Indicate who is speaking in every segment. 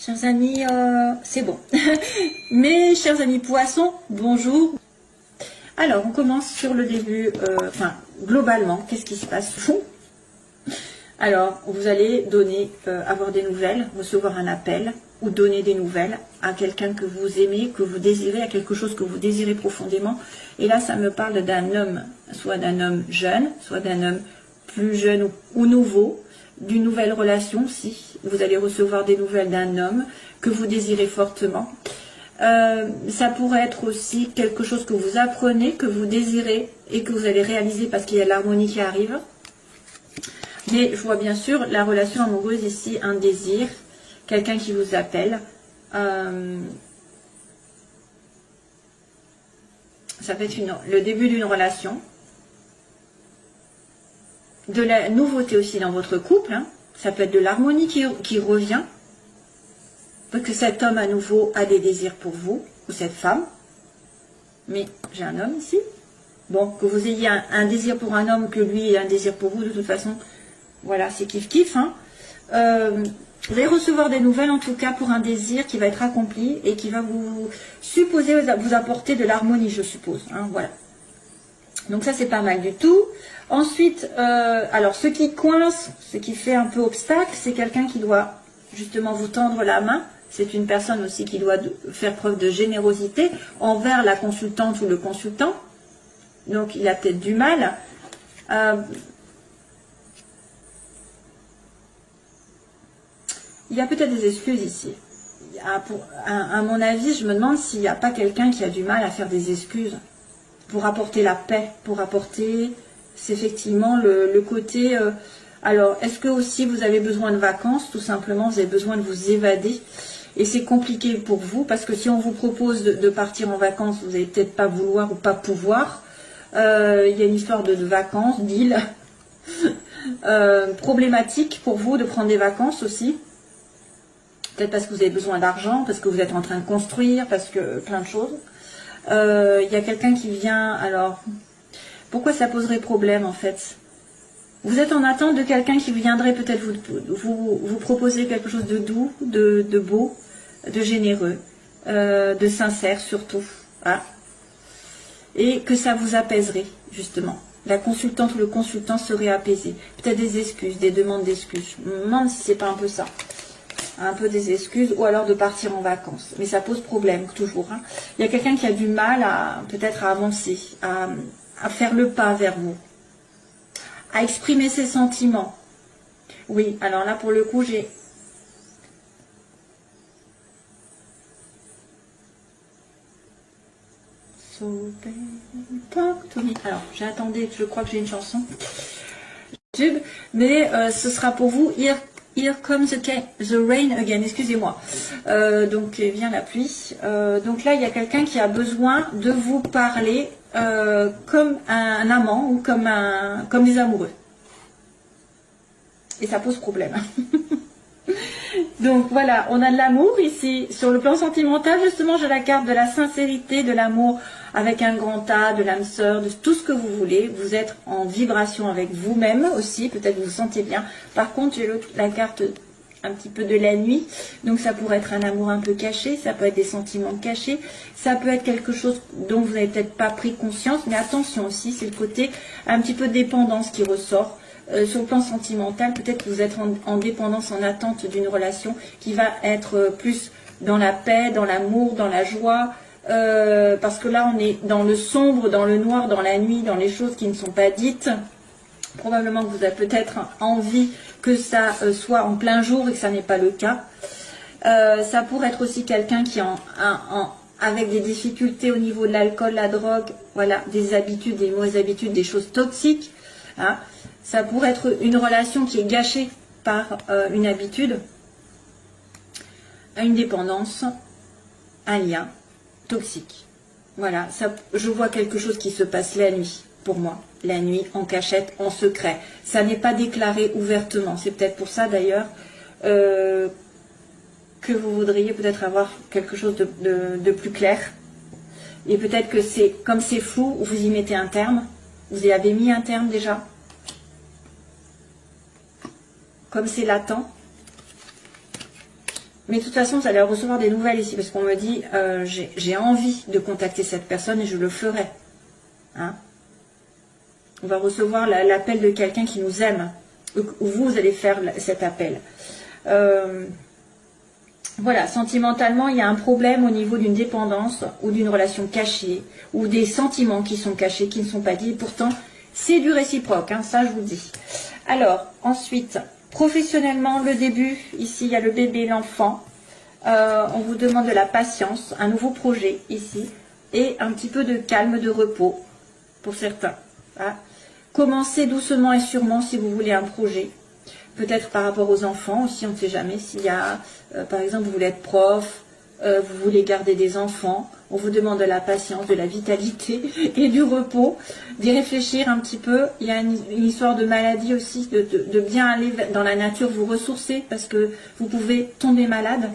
Speaker 1: Chers amis, c'est bon. Mes chers amis poissons, bonjour. Alors, on commence sur le début, enfin, globalement, qu'est-ce qui se passe? Alors, vous allez donner, avoir des nouvelles, recevoir un appel, ou donner des nouvelles à quelqu'un que vous aimez, que vous désirez, à quelque chose que vous désirez profondément. Et là, ça me parle d'un homme, soit d'un homme jeune, soit d'un homme plus jeune ou nouveau, d'une nouvelle relation, si vous allez recevoir des nouvelles d'un homme que vous désirez fortement. Ça pourrait être aussi quelque chose que vous apprenez, que vous désirez et que vous allez réaliser parce qu'il y a l'harmonie qui arrive. Mais je vois bien sûr la relation amoureuse ici, un désir, quelqu'un qui vous appelle. Ça peut être le début d'une relation. De la nouveauté aussi dans votre couple, hein. Ça peut être de l'harmonie qui revient, parce que cet homme à nouveau a des désirs pour vous, ou cette femme, mais j'ai un homme ici, bon, que vous ayez un désir pour un homme, que lui ait un désir pour vous, de toute façon, voilà, c'est kiff-kiff, hein. Vous allez recevoir des nouvelles en tout cas pour un désir qui va être accompli et qui va vous apporter de l'harmonie, je suppose, hein, voilà. Donc ça c'est pas mal du tout. Ensuite, alors ce qui coince, ce qui fait un peu obstacle, c'est quelqu'un qui doit justement vous tendre la main. C'est une personne aussi qui doit faire preuve de générosité envers la consultante ou le consultant. Donc il a peut-être du mal. Il y a peut-être des excuses ici. À mon avis, je me demande s'il n'y a pas quelqu'un qui a du mal à faire des excuses pour apporter la paix, pour apporter, c'est effectivement le côté... alors, est-ce que aussi vous avez besoin de vacances? Tout simplement, vous avez besoin de vous évader. Et c'est compliqué pour vous, parce que si on vous propose de partir en vacances, vous n'allez peut-être pas vouloir ou pas pouvoir. Il y a une histoire de vacances, d'île. Problématique pour vous de prendre des vacances aussi. Peut-être parce que vous avez besoin d'argent, parce que vous êtes en train de construire, parce que plein de choses. Il y a quelqu'un qui vient, alors, pourquoi ça poserait problème en fait? Vous êtes en attente de quelqu'un qui viendrait peut-être vous proposer quelque chose de doux, de beau, de généreux, de sincère surtout. Hein, et que ça vous apaiserait, justement. La consultante ou le consultant serait apaisé. Peut-être des excuses, des demandes d'excuses. Je me demande si c'est pas un peu ça. Un peu des excuses, ou alors de partir en vacances. Mais ça pose problème, toujours. Hein. Il y a quelqu'un qui a du mal à peut-être à avancer, à faire le pas vers vous, à exprimer ses sentiments. Oui, alors là, pour le coup, j'ai... So baby, talk to me. Alors, j'attendais, je crois que j'ai une chanson. Mais ce sera pour vous, Here comes the rain again, excusez-moi. Donc vient la pluie. Donc là, il y a quelqu'un qui a besoin de vous parler comme un amant ou comme des amoureux. Et ça pose problème. Donc voilà, on a de l'amour ici. Sur le plan sentimental, justement, j'ai la carte de la sincérité, de l'amour avec un grand A, de l'âme sœur, de tout ce que vous voulez. Vous êtes en vibration avec vous-même aussi, peut-être vous vous sentez bien. Par contre, j'ai la carte un petit peu de la nuit. Donc ça pourrait être un amour un peu caché, ça peut être des sentiments cachés, ça peut être quelque chose dont vous n'avez peut-être pas pris conscience. Mais attention aussi, c'est le côté un petit peu de dépendance qui ressort. Sur le plan sentimental, peut-être que vous êtes en dépendance, en attente d'une relation qui va être plus dans la paix, dans l'amour, dans la joie, parce que là on est dans le sombre, dans le noir, dans la nuit, dans les choses qui ne sont pas dites. Probablement que vous avez peut-être envie que ça soit en plein jour et que ça n'est pas le cas. Ça pourrait être aussi quelqu'un qui avec des difficultés au niveau de l'alcool, la drogue, voilà, des habitudes, des mauvaises habitudes, des choses toxiques. Hein. Ça pourrait être une relation qui est gâchée par une habitude, une dépendance, un lien toxique. Voilà, ça, je vois quelque chose qui se passe la nuit, pour moi. La nuit, en cachette, en secret. Ça n'est pas déclaré ouvertement. C'est peut-être pour ça d'ailleurs que vous voudriez peut-être avoir quelque chose de plus clair. Et peut-être que c'est, comme c'est flou, vous y mettez un terme. Vous y avez mis un terme déjà. Comme c'est latent, Mais de toute façon, vous allez recevoir des nouvelles ici, parce qu'on me dit, j'ai envie de contacter cette personne et je le ferai. Hein? On va recevoir l'appel de quelqu'un qui nous aime, ou vous allez faire cet appel. Voilà, sentimentalement, il y a un problème au niveau d'une dépendance ou d'une relation cachée, ou des sentiments qui sont cachés, qui ne sont pas dits. Et pourtant, c'est du réciproque, hein, ça je vous le dis. Alors, ensuite, professionnellement, le début, ici, il y a le bébé, l'enfant. On vous demande de la patience, un nouveau projet, ici, et un petit peu de calme, de repos, pour certains. Hein. Commencez doucement et sûrement si vous voulez un projet. Peut-être par rapport aux enfants aussi, on ne sait jamais. S'il y a, par exemple, vous voulez être prof, vous voulez garder des enfants, on vous demande de la patience, de la vitalité et du repos, d'y réfléchir un petit peu. Il y a une histoire de maladie aussi, de bien aller dans la nature, vous ressourcer, parce que vous pouvez tomber malade.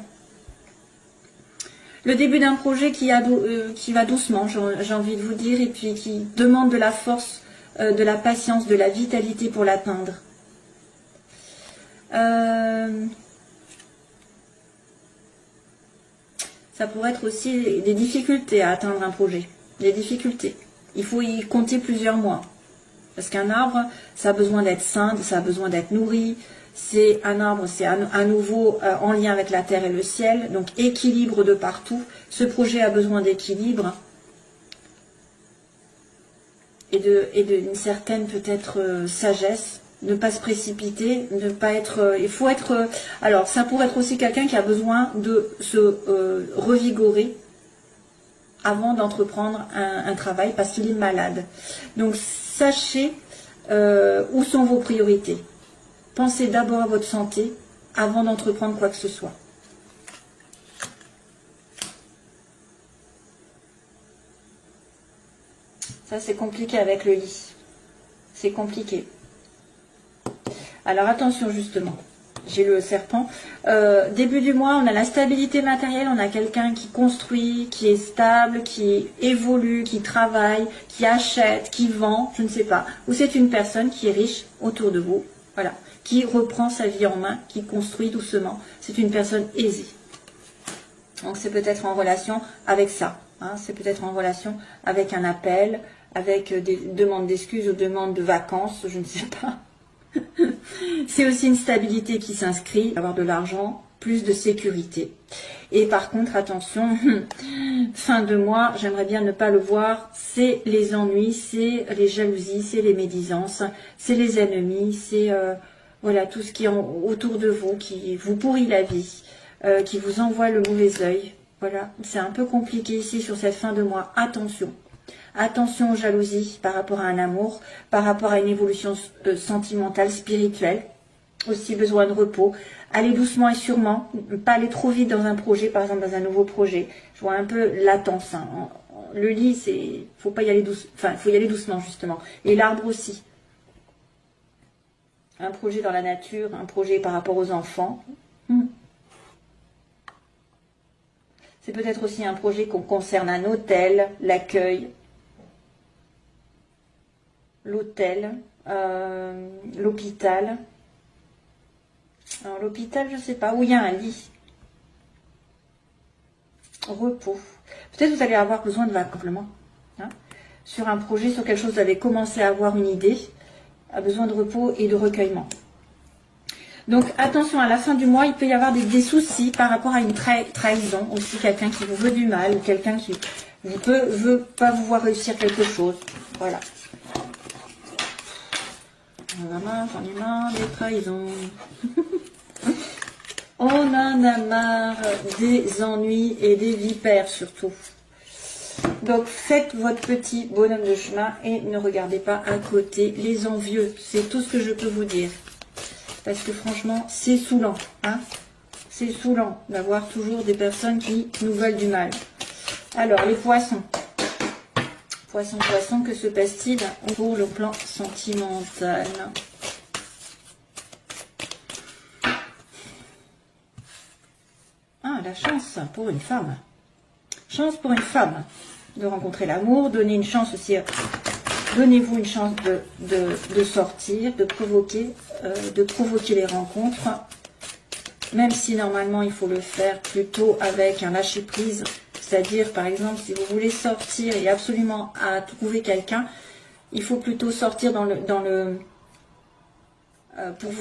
Speaker 1: Le début d'un projet qui va doucement, j'ai envie de vous dire, et puis qui demande de la force, de la patience, de la vitalité pour l'atteindre. Ça pourrait être aussi des difficultés à atteindre un projet. Des difficultés. Il faut y compter plusieurs mois. Parce qu'un arbre, ça a besoin d'être sain, ça a besoin d'être nourri. C'est un arbre, c'est à nouveau en lien avec la terre et le ciel. Donc équilibre de partout. Ce projet a besoin d'équilibre. Et d'une certaine peut-être sagesse. Ne pas se précipiter, ne pas être... il faut être... alors, ça pourrait être aussi quelqu'un qui a besoin de se revigorer avant d'entreprendre un travail parce qu'il est malade. Donc, sachez où sont vos priorités. Pensez d'abord à votre santé avant d'entreprendre quoi que ce soit. Ça, c'est compliqué avec le lit. C'est compliqué. Alors attention justement, j'ai le serpent. Début du mois, on a la stabilité matérielle, on a quelqu'un qui construit, qui est stable, qui évolue, qui travaille, qui achète, qui vend, je ne sais pas. Ou c'est une personne qui est riche autour de vous, voilà, qui reprend sa vie en main, qui construit doucement. C'est une personne aisée. Donc c'est peut-être en relation avec ça, hein, c'est peut-être en relation avec un appel, avec des demandes d'excuses ou demandes de vacances, je ne sais pas. C'est aussi une stabilité qui s'inscrit, avoir de l'argent, plus de sécurité. Et par contre, attention, fin de mois, j'aimerais bien ne pas le voir, c'est les ennuis, c'est les jalousies, c'est les médisances, c'est les ennemis, c'est voilà, tout ce qui est autour de vous, qui vous pourrit la vie, qui vous envoie le mauvais œil. Voilà, c'est un peu compliqué ici sur cette fin de mois. Attention. Attention aux jalousies par rapport à un amour, par rapport à une évolution sentimentale, spirituelle. Aussi besoin de repos. Allez doucement et sûrement, pas aller trop vite dans un projet, par exemple dans un nouveau projet. Je vois un peu latence. Hein. Le lit, faut pas y aller doucement. Enfin, il faut y aller doucement justement. Et l'arbre aussi. Un projet dans la nature, un projet par rapport aux enfants. C'est peut-être aussi un projet qu'on concerne un hôtel, l'accueil. L'hôtel, l'hôpital. Alors l'hôpital, je ne sais pas, où il y a un lit. Repos. Peut-être vous allez avoir besoin de vacances, hein, sur un projet, sur quelque chose, vous avez commencé à avoir une idée, a besoin de repos et de recueillement. Donc attention, à la fin du mois, il peut y avoir des soucis par rapport à une trahison, aussi quelqu'un qui vous veut du mal, ou quelqu'un qui veut pas vous voir réussir quelque chose. Voilà. On en a marre des trahisons. On en a marre des ennuis et des vipères surtout. Donc faites votre petit bonhomme de chemin et ne regardez pas à côté les envieux. C'est tout ce que je peux vous dire. Parce que franchement, c'est saoulant. Hein, c'est saoulant d'avoir toujours des personnes qui nous veulent du mal. Alors, les poissons. Poisson, que se passe-t-il pour le plan sentimental? Ah, la chance pour une femme. Chance pour une femme de rencontrer l'amour. Donnez une chance aussi. Donnez-vous une chance de sortir, de provoquer les rencontres. même si normalement il faut le faire plutôt avec un lâcher-prise, c'est-à-dire par exemple si vous voulez sortir et absolument à trouver quelqu'un, il faut plutôt sortir pour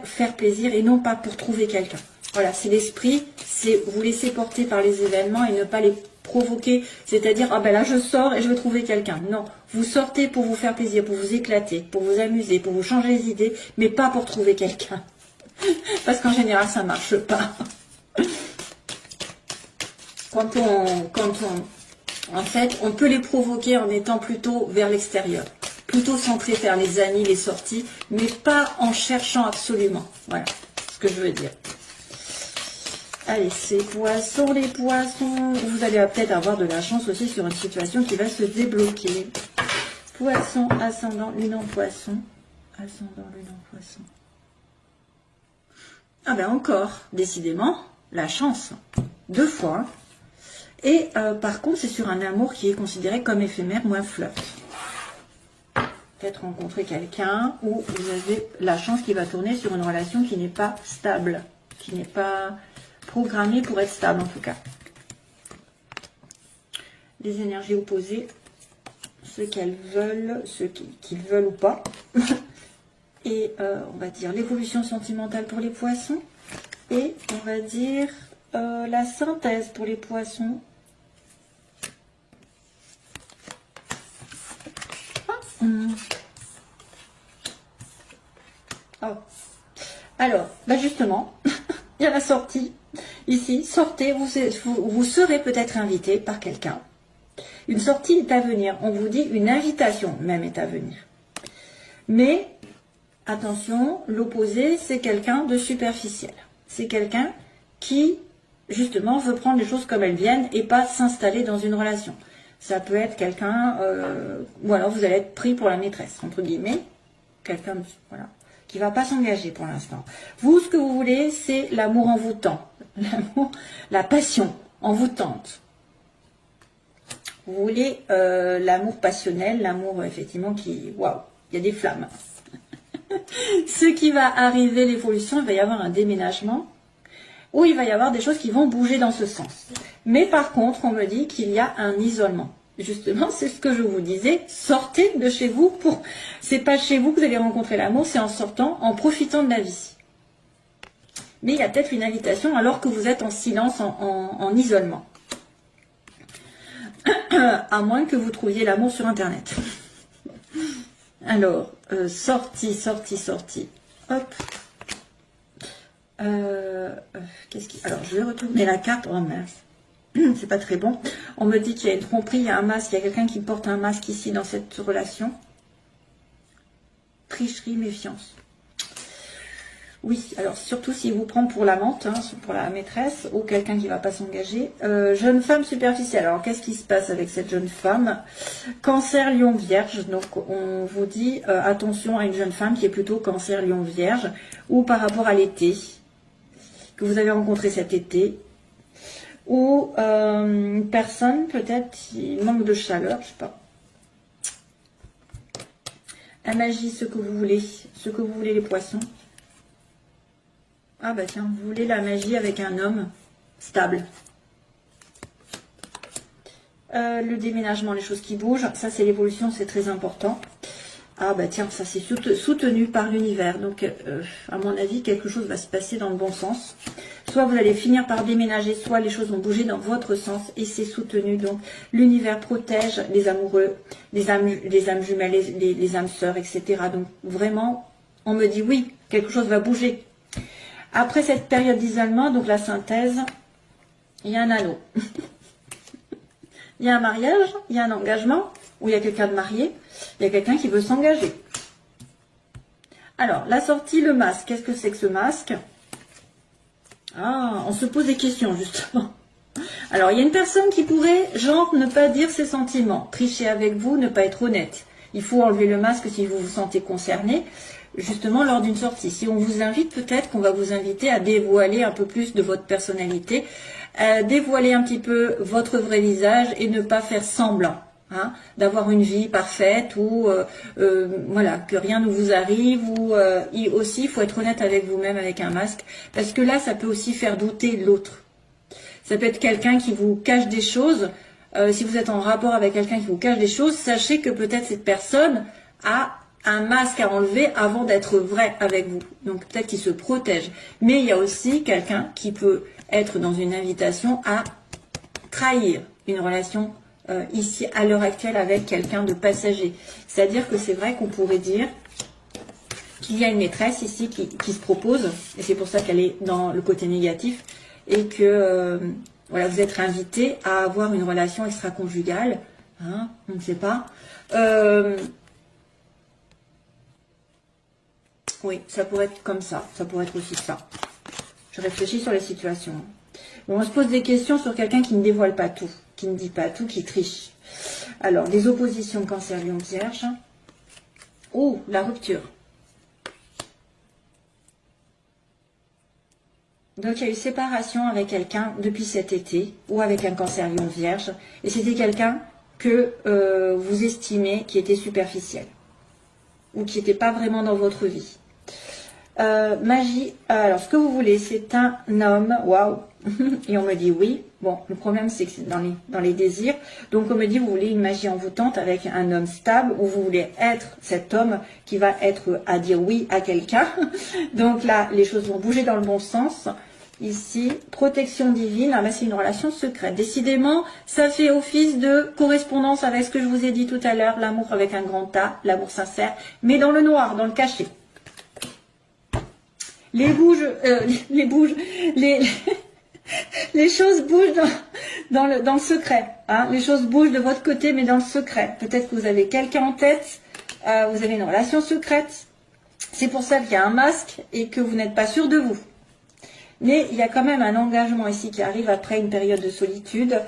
Speaker 1: faire plaisir et non pas pour trouver quelqu'un. Voilà, c'est l'esprit, c'est vous laisser porter par les événements et ne pas les provoquer, c'est-à-dire, ah ben là je sors et je veux trouver quelqu'un. Non, vous sortez pour vous faire plaisir, pour vous éclater, pour vous amuser, pour vous changer les idées, mais pas pour trouver quelqu'un. Parce qu'en général, ça marche pas. En fait, on peut les provoquer en étant plutôt vers l'extérieur, plutôt centré vers les amis, les sorties, mais pas en cherchant absolument. Voilà ce que je veux dire. Allez, c'est poissons, les poissons. Vous allez peut-être avoir de la chance aussi sur une situation qui va se débloquer. Poisson, ascendant, lune en poisson. Ascendant, lune en poisson. Ah ben encore, décidément, la chance. 2 fois. Et par contre, c'est sur un amour qui est considéré comme éphémère ou un flirt. Peut-être rencontrer quelqu'un où vous avez la chance qui va tourner sur une relation qui n'est pas stable, qui n'est pas programmée pour être stable en tout cas. Les énergies opposées, ce qu'elles veulent, ce qu'ils veulent ou pas. Et on va dire l'évolution sentimentale pour les poissons. Et on va dire la synthèse pour les poissons. Oh. Alors, bah justement, il y a la sortie. Ici, sortez, vous serez peut-être invité par quelqu'un. Une sortie est à venir. On vous dit une invitation même est à venir. Mais, attention, l'opposé, c'est quelqu'un de superficiel. C'est quelqu'un qui, justement, veut prendre les choses comme elles viennent et pas s'installer dans une relation. Ça peut être quelqu'un, ou alors vous allez être pris pour la maîtresse, entre guillemets. Quelqu'un, voilà, qui ne va pas s'engager pour l'instant. Vous, ce que vous voulez, c'est l'amour envoûtant. L'amour, la passion envoûtante. Vous voulez l'amour passionnel, l'amour, effectivement, qui, waouh, il y a des flammes. Ce qui va arriver, l'évolution, il va y avoir un déménagement, où il va y avoir des choses qui vont bouger dans ce sens. Mais par contre, on me dit qu'il y a un isolement. Justement, c'est ce que je vous disais, sortez de chez vous. C'est pas chez vous que vous allez rencontrer l'amour, c'est en sortant, en profitant de la vie. Mais il y a peut-être une invitation alors que vous êtes en silence, en isolement. À moins que vous trouviez l'amour sur Internet. Alors, sortie. Hop. Alors, je vais retourner la carte. Oh mince. C'est pas très bon. On me dit qu'il y a une tromperie, il y a un masque, il y a quelqu'un qui porte un masque ici dans cette relation. Tricherie, méfiance. Oui, alors surtout s'il vous prend pour l'amante, hein, pour la maîtresse, ou quelqu'un qui ne va pas s'engager. Jeune femme superficielle. Alors, qu'est-ce qui se passe avec cette jeune femme? Cancer, lion, vierge. Donc, on vous dit attention à une jeune femme qui est plutôt cancer, lion, vierge, ou par rapport à l'été, que vous avez rencontré cet été, ou une personne peut-être qui manque de chaleur, je sais pas. La magie, ce que vous voulez les poissons. Ah bah tiens, vous voulez la magie avec un homme stable. Le déménagement, les choses qui bougent, ça c'est l'évolution, c'est très important. Ah bah tiens, ça c'est soutenu par l'univers. Donc à mon avis, quelque chose va se passer dans le bon sens. Soit vous allez finir par déménager, soit les choses vont bouger dans votre sens et c'est soutenu. Donc l'univers protège les amoureux, les âmes jumelles, les âmes sœurs, etc. Donc vraiment, on me dit oui, quelque chose va bouger. Après cette période d'isolement, donc la synthèse, il y a un anneau. Il y a un mariage, il y a un engagement, où il y a quelqu'un de marié, il y a quelqu'un qui veut s'engager. Alors, la sortie, le masque. Qu'est-ce que c'est que ce masque? Ah, on se pose des questions, justement. Alors, il y a une personne qui pourrait, genre, ne pas dire ses sentiments, tricher avec vous, ne pas être honnête. Il faut enlever le masque si vous vous sentez concerné, justement lors d'une sortie. Si on vous invite, peut-être qu'on va vous inviter à dévoiler un peu plus de votre personnalité, dévoiler un petit peu votre vrai visage et ne pas faire semblant. hein, d'avoir une vie parfaite ou voilà, que rien ne vous arrive, ou aussi il faut être honnête avec vous-même avec un masque, parce que là ça peut aussi faire douter l'autre. Ça peut être quelqu'un qui vous cache des choses. Si vous êtes en rapport avec quelqu'un qui vous cache des choses, sachez que peut-être cette personne a un masque à enlever avant d'être vrai avec vous. Donc peut-être qu'il se protège. Mais il y a aussi quelqu'un qui peut être dans une invitation à trahir une relation ici à l'heure actuelle avec quelqu'un de passager. C'est-à-dire que c'est vrai qu'on pourrait dire qu'il y a une maîtresse ici qui se propose, et c'est pour ça qu'elle est dans le côté négatif, et que voilà, vous êtes invité à avoir une relation extra-conjugale, hein, on ne sait pas. Oui, ça pourrait être comme ça pourrait être aussi ça. Je réfléchis sur les situations. Bon, on se pose des questions sur quelqu'un qui ne dévoile pas tout, qui ne dit pas tout, qui triche. Alors, les oppositions Cancer, Lion, Vierge. Oh, la rupture. Donc, il y a eu séparation avec quelqu'un depuis cet été, ou avec un Cancer, Lion, Vierge. Et c'était quelqu'un que vous estimez qui était superficiel, ou qui n'était pas vraiment dans votre vie. Magie, alors ce que vous voulez, c'est un homme, waouh, et on me dit oui. Bon, le problème c'est que c'est dans les désirs. Donc on me dit vous voulez une magie envoûtante avec un homme stable, ou vous voulez être cet homme qui va être à dire oui à quelqu'un. Donc là, les choses vont bouger dans le bon sens. Ici, protection divine, ah ben c'est une relation secrète. Décidément, ça fait office de correspondance avec ce que je vous ai dit tout à l'heure, l'amour avec un grand A, l'amour sincère, mais dans le noir, dans le cachet. Les choses bougent dans le secret. Hein. Les choses bougent de votre côté, mais dans le secret. Peut-être que vous avez quelqu'un en tête, vous avez une relation secrète. C'est pour ça qu'il y a un masque et que vous n'êtes pas sûr de vous. Mais il y a quand même un engagement ici qui arrive après une période de solitude,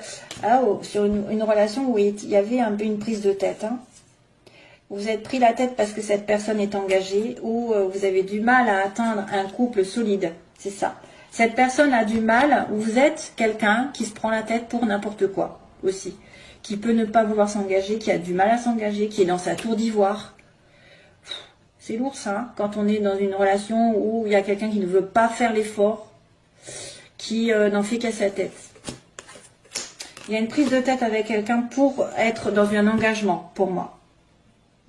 Speaker 1: sur une relation où il y avait un peu une prise de tête. Hein. Vous êtes pris la tête parce que cette personne est engagée, ou vous avez du mal à atteindre un couple solide. C'est ça. Cette personne a du mal, ou vous êtes quelqu'un qui se prend la tête pour n'importe quoi aussi. Qui peut ne pas vouloir s'engager, qui a du mal à s'engager, qui est dans sa tour d'ivoire. C'est lourd ça, hein, quand on est dans une relation où il y a quelqu'un qui ne veut pas faire l'effort, qui n'en fait qu'à sa tête. Il y a une prise de tête avec quelqu'un pour être dans un engagement, pour moi.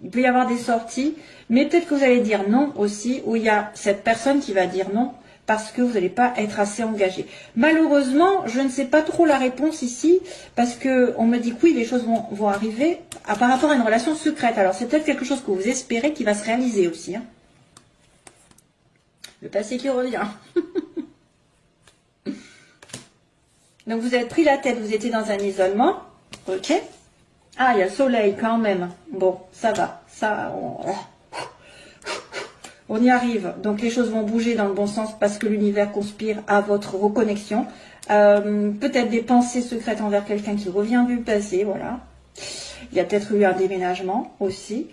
Speaker 1: Il peut y avoir des sorties, mais peut-être que vous allez dire non aussi, où il y a cette personne qui va dire non, parce que vous n'allez pas être assez engagé. Malheureusement, je ne sais pas trop la réponse ici, parce qu'on me dit que oui, les choses vont arriver par rapport à une relation secrète. Alors c'est peut-être quelque chose que vous espérez qui va se réaliser aussi. Hein. Le passé qui revient. Donc vous avez pris la tête, vous étiez dans un isolement, ok. Ah, il y a le soleil quand même. Bon, ça va. On y arrive. Donc les choses vont bouger dans le bon sens parce que l'univers conspire à votre reconnexion. Peut-être des pensées secrètes envers quelqu'un qui revient du passé, voilà. Il y a peut-être eu un déménagement aussi.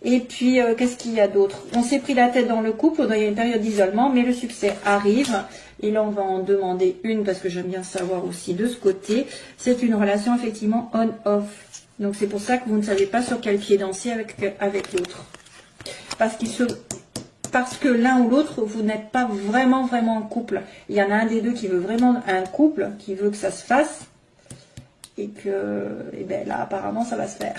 Speaker 1: Et puis, qu'est-ce qu'il y a d'autre? On s'est pris la tête dans le couple, il y a une période d'isolement, mais le succès arrive. Et là, on va en demander une parce que j'aime bien savoir aussi de ce côté. C'est une relation effectivement on-off. Donc c'est pour ça que vous ne savez pas sur quel pied danser avec l'autre. Parce que l'un ou l'autre, vous n'êtes pas vraiment en couple. Il y en a un des deux qui veut vraiment un couple, qui veut que ça se fasse. Et que, et ben là, apparemment, ça va se faire.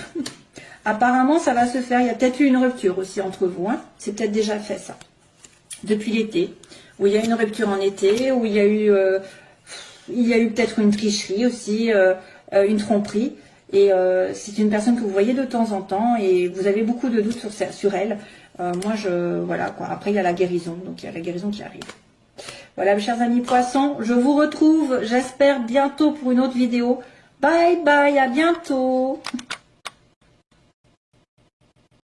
Speaker 1: Apparemment, ça va se faire. Il y a peut-être eu une rupture aussi entre vous. Hein. C'est peut-être déjà fait ça. Depuis l'été. Où il y a eu une rupture en été, où il y a eu peut-être une tricherie aussi, une tromperie. Et c'est une personne que vous voyez de temps en temps et vous avez beaucoup de doutes sur elle. Voilà quoi. Après il y a la guérison, donc il y a la guérison qui arrive. Voilà mes chers amis poissons, je vous retrouve, j'espère bientôt pour une autre vidéo. Bye bye, à bientôt.